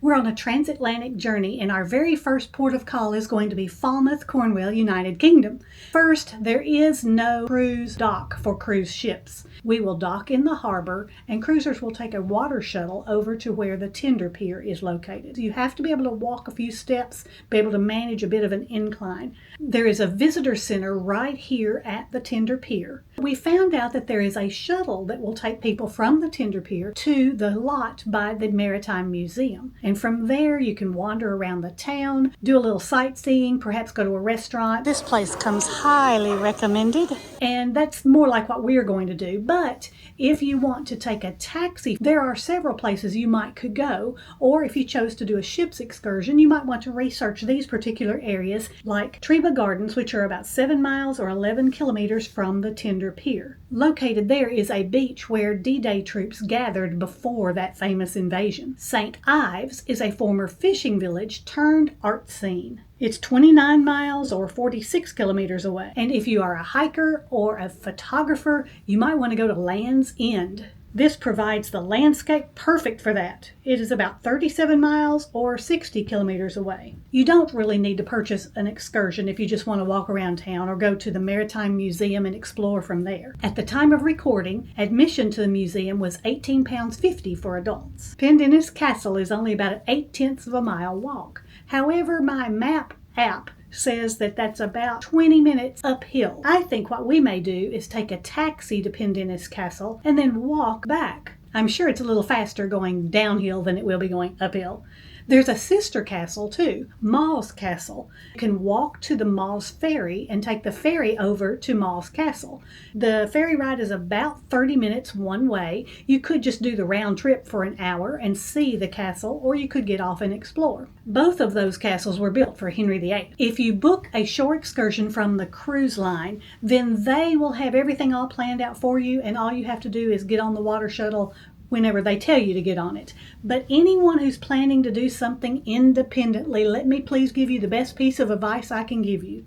We're on a transatlantic journey and our very first port of call is going to be Falmouth, Cornwall, United Kingdom. First, there is no cruise dock for cruise ships. We will dock in the harbor and cruisers will take a water shuttle over to where the tender pier is located. You have to be able to walk a few steps, be able to manage a bit of an incline. There is a visitor center right here at the tender pier. We found out that there is a shuttle that will take people from the tender pier to the lot by the Maritime Museum. And from there you can wander around the town, do a little sightseeing, perhaps go to a restaurant. This place comes highly recommended. And that's more like what we're going to do. But if you want to take a taxi, there are several places you could go. Or if you chose to do a ship's excursion, you might want to research these particular areas like Trebah Gardens, which are about 7 miles or 11 kilometers from the tender pier. Located there is a beach where D-Day troops gathered before that famous invasion. St. Ives is a former fishing village turned art scene. It's 29 miles or 46 kilometers away. And if you are a hiker or a photographer, you might want to go to Land's End. This provides the landscape perfect for that. It is about 37 miles or 60 kilometers away. You don't really need to purchase an excursion if you just want to walk around town or go to the Maritime Museum and explore from there. At the time of recording, admission to the museum was £18.50 for adults. Pendennis Castle is only about an 8/10 of a mile walk. However, my map app says that that's about 20 minutes uphill. I think what we may do is take a taxi to Pendennis Castle and then walk back. I'm sure it's a little faster going downhill than it will be going uphill. There's a sister castle too, Mawes Castle. You can walk to the Mawes ferry and take the ferry over to Mawes Castle. The ferry ride is about 30 minutes one way. You could just do the round trip for an hour and see the castle, or you could get off and explore. Both of those castles were built for Henry VIII. If you book a shore excursion from the cruise line, then they will have everything all planned out for you, and all you have to do is get on the water shuttle whenever they tell you to get on it. But anyone who's planning to do something independently, let me please give you the best piece of advice I can give you.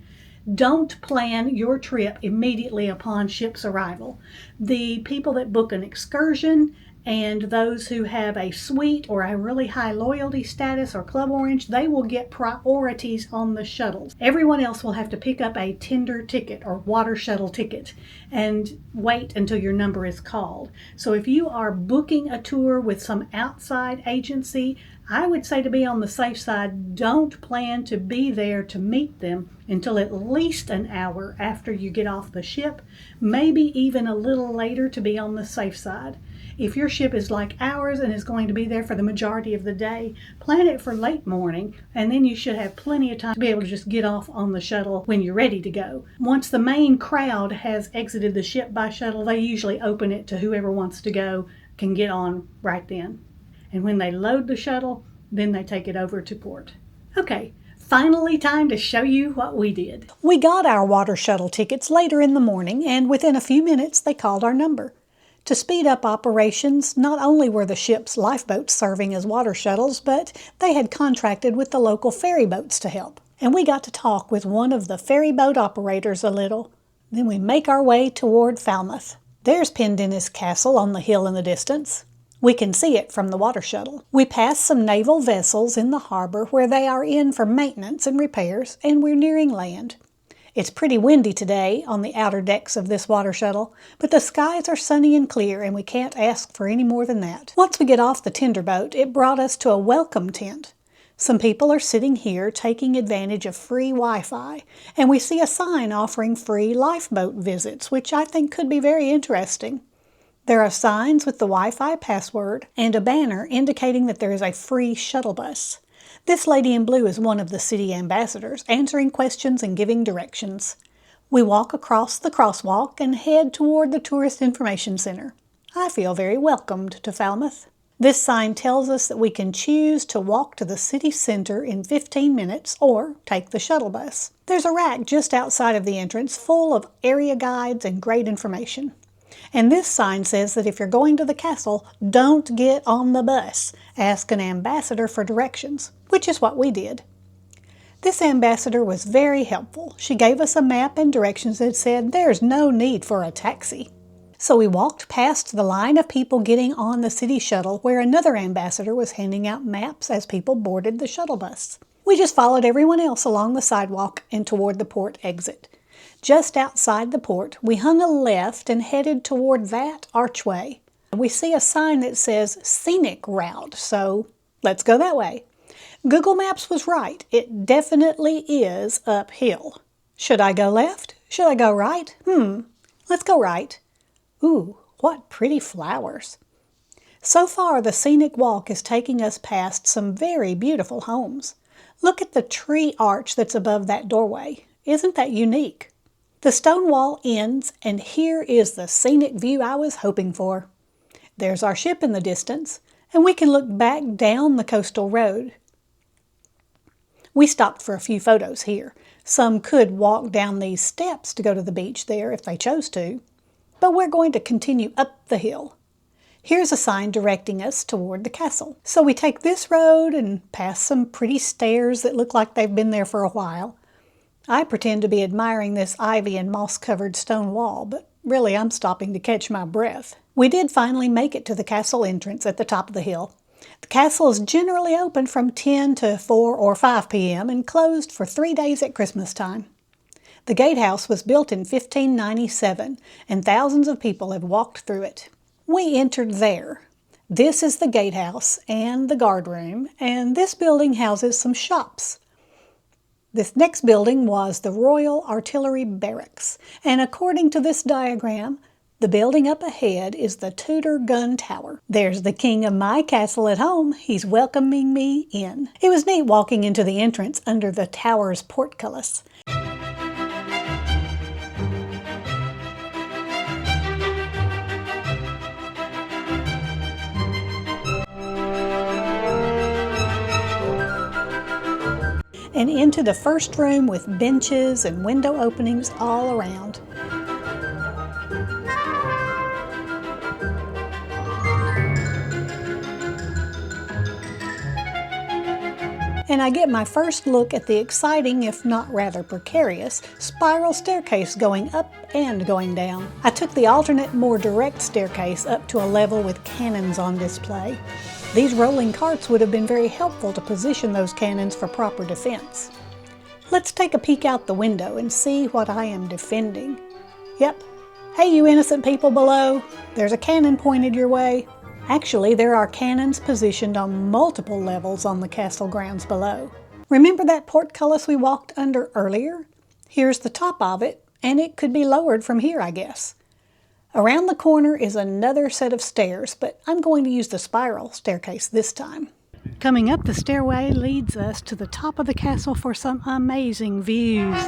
Don't plan your trip immediately upon ship's arrival. The people that book an excursion and those who have a suite or a really high loyalty status or Club Orange, they will get priorities on the shuttles. Everyone else will have to pick up a tender ticket or water shuttle ticket and wait until your number is called. So if you are booking a tour with some outside agency, I would say to be on the safe side, don't plan to be there to meet them until at least an hour after you get off the ship, maybe even a little later to be on the safe side. If your ship is like ours and is going to be there for the majority of the day, plan it for late morning, and then you should have plenty of time to be able to just get off on the shuttle when you're ready to go. Once the main crowd has exited the ship by shuttle, they usually open it to whoever wants to go can get on right then. And when they load the shuttle, then they take it over to port. Okay, finally time to show you what we did. We got our water shuttle tickets later in the morning, and within a few minutes they called our number. To speed up operations, not only were the ship's lifeboats serving as water shuttles, but they had contracted with the local ferry boats to help. And we got to talk with one of the ferry boat operators a little. Then we make our way toward Falmouth. There's Pendennis Castle on the hill in the distance. We can see it from the water shuttle. We pass some naval vessels in the harbor where they are in for maintenance and repairs, and we're nearing land. It's pretty windy today on the outer decks of this water shuttle, but the skies are sunny and clear and we can't ask for any more than that. Once we get off the tender boat, it brought us to a welcome tent. Some people are sitting here taking advantage of free Wi-Fi, and we see a sign offering free lifeboat visits, which I think could be very interesting. There are signs with the Wi-Fi password and a banner indicating that there is a free shuttle bus. This lady in blue is one of the city ambassadors, answering questions and giving directions. We walk across the crosswalk and head toward the Tourist Information Center. I feel very welcomed to Falmouth. This sign tells us that we can choose to walk to the city center in 15 minutes or take the shuttle bus. There's a rack just outside of the entrance full of area guides and great information. And this sign says that if you're going to the castle, don't get on the bus. Ask an ambassador for directions, which is what we did. This ambassador was very helpful. She gave us a map and directions that said there's no need for a taxi. So we walked past the line of people getting on the city shuttle where another ambassador was handing out maps as people boarded the shuttle bus. We just followed everyone else along the sidewalk and toward the port exit. Just outside the port, we hung a left and headed toward that archway. We see a sign that says scenic route, so let's go that way. Google Maps was right. It definitely is uphill. Should I go left? Should I go right? Let's go right. Ooh, what pretty flowers. So far, the scenic walk is taking us past some very beautiful homes. Look at the tree arch that's above that doorway. Isn't that unique? The stone wall ends, and here is the scenic view I was hoping for. There's our ship in the distance, and we can look back down the coastal road. We stopped for a few photos here. Some could walk down these steps to go to the beach there if they chose to, but we're going to continue up the hill. Here's a sign directing us toward the castle. So we take this road and pass some pretty stairs that look like they've been there for a while. I pretend to be admiring this ivy and moss-covered stone wall, but really I'm stopping to catch my breath. We did finally make it to the castle entrance at the top of the hill. The castle is generally open from 10 to 4 or 5 p.m. and closed for 3 days at Christmas time. The gatehouse was built in 1597, and thousands of people have walked through it. We entered there. This is the gatehouse and the guardroom, and this building houses some shops. This next building was the Royal Artillery Barracks, and according to this diagram, the building up ahead is the Tudor Gun Tower. There's the king of my castle at home. He's welcoming me in. It was neat walking into the entrance under the tower's portcullis. And into the first room with benches and window openings all around. And I get my first look at the exciting, if not rather precarious, spiral staircase going up and going down. I took the alternate, more direct staircase up to a level with cannons on display. These rolling carts would have been very helpful to position those cannons for proper defense. Let's take a peek out the window and see what I am defending. Yep. Hey, you innocent people below. There's a cannon pointed your way. Actually, there are cannons positioned on multiple levels on the castle grounds below. Remember that portcullis we walked under earlier? Here's the top of it, and it could be lowered from here, I guess. Around the corner is another set of stairs, but I'm going to use the spiral staircase this time. Coming up the stairway leads us to the top of the castle for some amazing views.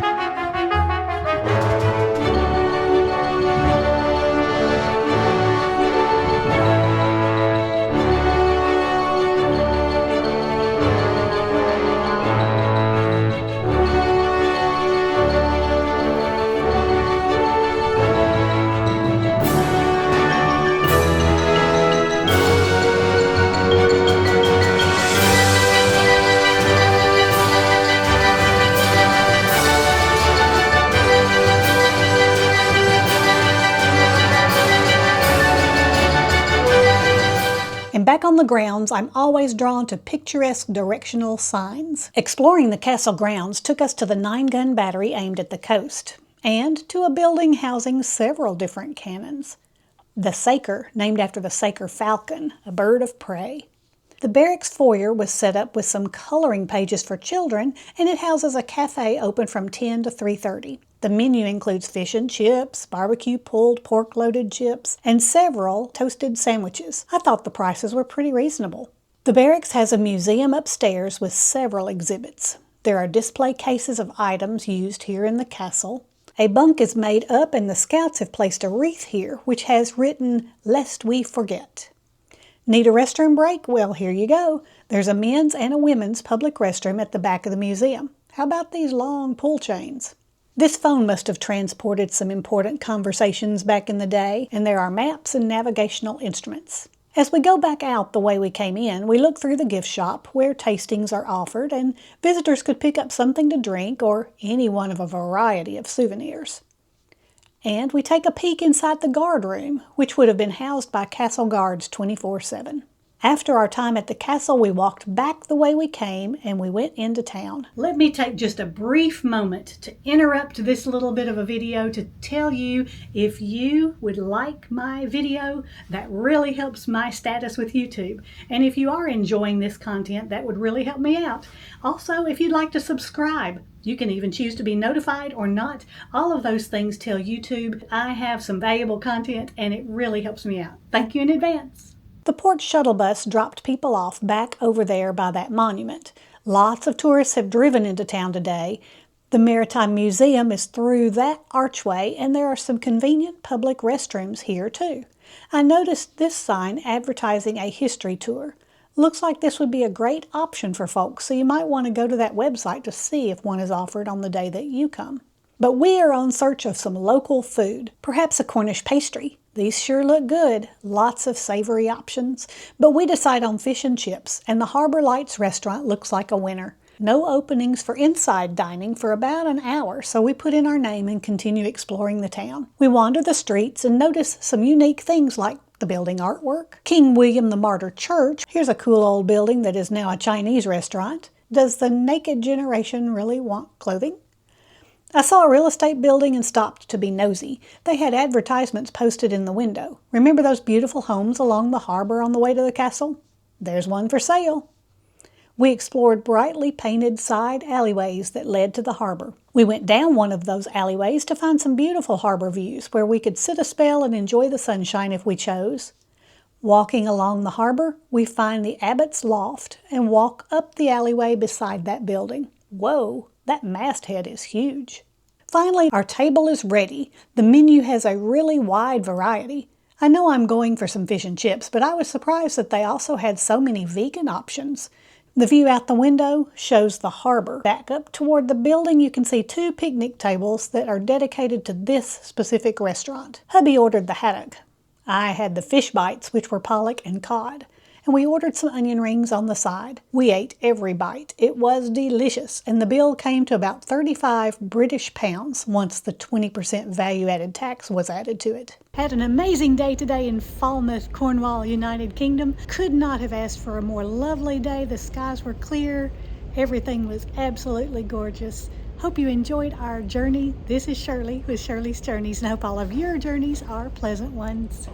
Back on the grounds, I'm always drawn to picturesque directional signs. Exploring the castle grounds took us to the 9-gun battery aimed at the coast, and to a building housing several different cannons. The Saker, named after the Saker falcon, a bird of prey. The barracks foyer was set up with some coloring pages for children, and it houses a cafe open from 10 to 3:30. The menu includes fish and chips, barbecue pulled pork loaded chips, and several toasted sandwiches. I thought the prices were pretty reasonable. The barracks has a museum upstairs with several exhibits. There are display cases of items used here in the castle. A bunk is made up and the scouts have placed a wreath here which has written, "Lest we forget." Need a restroom break? Well, here you go. There's a men's and a women's public restroom at the back of the museum. How about these long pull chains? This phone must have transported some important conversations back in the day, and there are maps and navigational instruments. As we go back out the way we came in, we look through the gift shop where tastings are offered, and visitors could pick up something to drink or any one of a variety of souvenirs. And we take a peek inside the guard room, which would have been housed by castle guards 24/7. After our time at the castle, we walked back the way we came and we went into town. Let me take just a brief moment to interrupt this little bit of a video to tell you if you would like my video, that really helps my status with YouTube. And if you are enjoying this content, that would really help me out. Also, if you'd like to subscribe, you can even choose to be notified or not. All of those things tell YouTube I have some valuable content and it really helps me out. Thank you in advance. The port shuttle bus dropped people off back over there by that monument. Lots of tourists have driven into town today. The Maritime Museum is through that archway, and there are some convenient public restrooms here too. I noticed this sign advertising a history tour. Looks like this would be a great option for folks, so you might want to go to that website to see if one is offered on the day that you come. But we are on search of some local food, perhaps a Cornish pastry. These sure look good, lots of savory options, but we decide on fish and chips, and the Harbour Lights restaurant looks like a winner. No openings for inside dining for about an hour, so we put in our name and continue exploring the town. We wander the streets and notice some unique things like the building artwork, King William the Martyr Church. Here's a cool old building that is now a Chinese restaurant. Does the naked generation really want clothing? I saw a real estate building and stopped to be nosy. They had advertisements posted in the window. Remember those beautiful homes along the harbor on the way to the castle? There's one for sale. We explored brightly painted side alleyways that led to the harbor. We went down one of those alleyways to find some beautiful harbor views where we could sit a spell and enjoy the sunshine if we chose. Walking along the harbor, we find the Abbot's Loft and walk up the alleyway beside that building. Whoa, that masthead is huge. Finally, our table is ready. The menu has a really wide variety. I know I'm going for some fish and chips, but I was surprised that they also had so many vegan options. The view out the window shows the harbor. Back up toward the building, you can see 2 picnic tables that are dedicated to this specific restaurant. Hubby ordered the haddock. I had the fish bites, which were pollock and cod. And we ordered some onion rings on the side. We ate every bite. It was delicious, and the bill came to about 35 British pounds once the 20% value-added tax was added to it. Had an amazing day today in Falmouth, Cornwall, United Kingdom. Could not have asked for a more lovely day. The skies were clear. Everything was absolutely gorgeous. Hope you enjoyed our journey. This is Shirley with Shirley's Journeys, and I hope all of your journeys are pleasant ones.